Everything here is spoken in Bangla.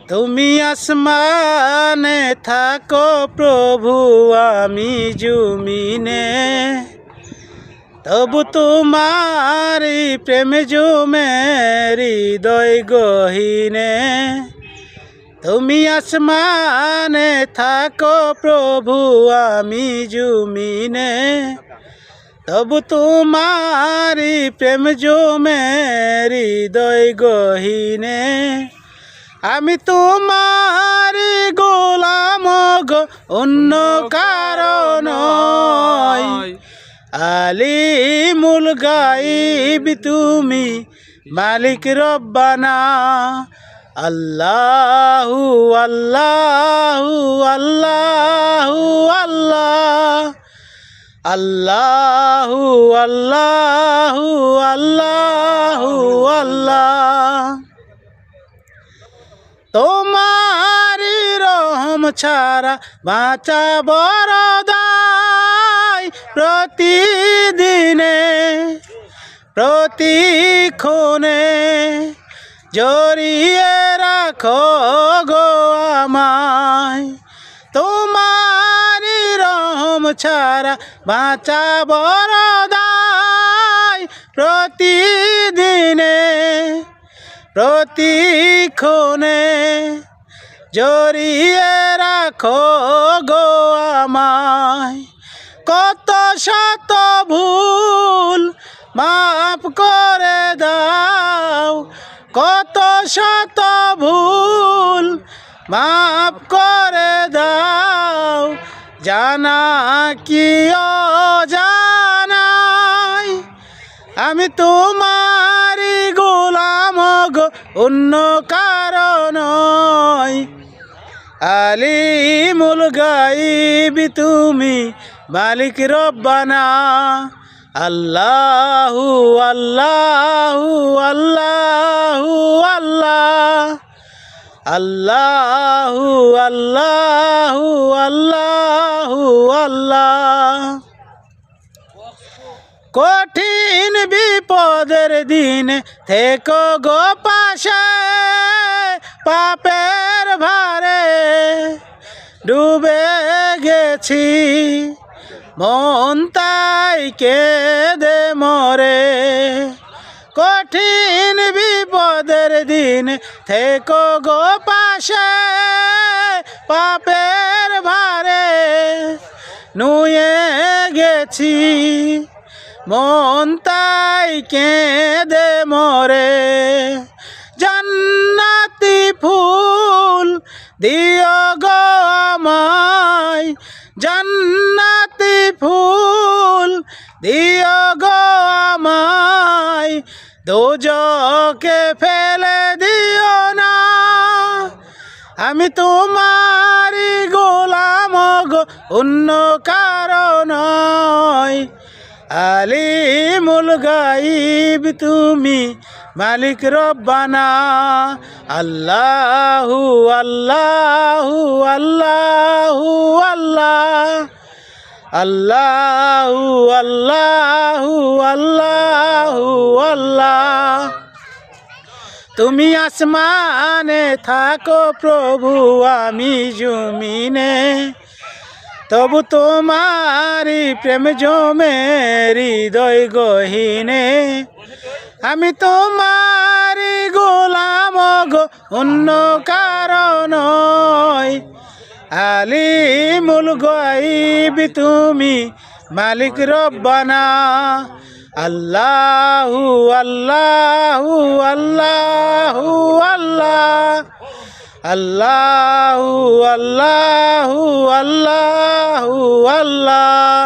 তুমি আসমানে থাকো প্রভু, আমি জমিনে, তবু তোমারি প্রেম জমে হৃদয় গহীনে। তুমি আসমানে থাকো প্রভু, আমি জমিনে, তবু তোমারি প্রেম জমে হৃদয় গহীনে। আমি তোমারি গোলাম গো, অন্য কারণ নয়। আলিমুল গাইব তুমি, মালিক রব্বানা। আল্লাহু আল্লাহু আল্লাহু আল্লাহ, আল্লাহু আল্লাহু আল্লাহু আল্লাহ। তোমারি রহম ছাড়া বাঁচা বড় দায়, প্রতিদিনে প্রতিক্ষণে জড়িয়ে রাখো গো আমায়। তোমারি রহম ছাড়া বাঁচা বড় দায়, প্রতিদিনে প্রতিক্ষণে জড়িয়ে রাখো গো আমায়। কত শত ভুল মাফ করে দাও, কত শত ভুল মাফ করে দাও, জানা কি অজানাই। আমি তোমারি গোলাম গো, অন্য কারণ নয়। আলিমুল গাইব তুমি, মালিক রব্বানা। আল্লাহু আল্লাহু আল্লাহু আল্লাহ, আল্লাহু আল্লাহু আল্লাহু আল্লাহ। কঠিন বিপদের দিনে থেকো গো পাশে, পাপের ভারে ডুবে গেছি, মন তাই কেঁদে মরে। কঠিন বিপদের দিন থেকো গো পাশে, পাপের ভারে নুয়ে গেছি, মন তাই কেঁদে মরে। জান্নাতি ফুল দিও গো আমায়, জান্নাতি ফুল দিও গো আমায়, দোজকে ফেলে দিও না। আমি তোমারি গোলাম গো, অন্য কারণ নয়। আলিমুল গাইব তুমি, মালিক রব্বানা। আল্লাহু আল্লাহু আল্লাহু আল্লাহ, আল্লাহু আল্লাহু আল্লাহু আল্লাহ। তুমি আসমানে থাকো প্রভু, আমি জমিনে, তবু তোমারি প্রেম জমে হৃদয় গহীনে। আমি তোমারি গোলাম গো, অন্য কারণ নয়। আলিমুল গাইব তুমি, মালিক রব্বানা। আল্লাহু আল্লাহু আল্লাহু আল্লাহ, আল্লাহু আল্লাহু আল্লাহু আল্লাহ।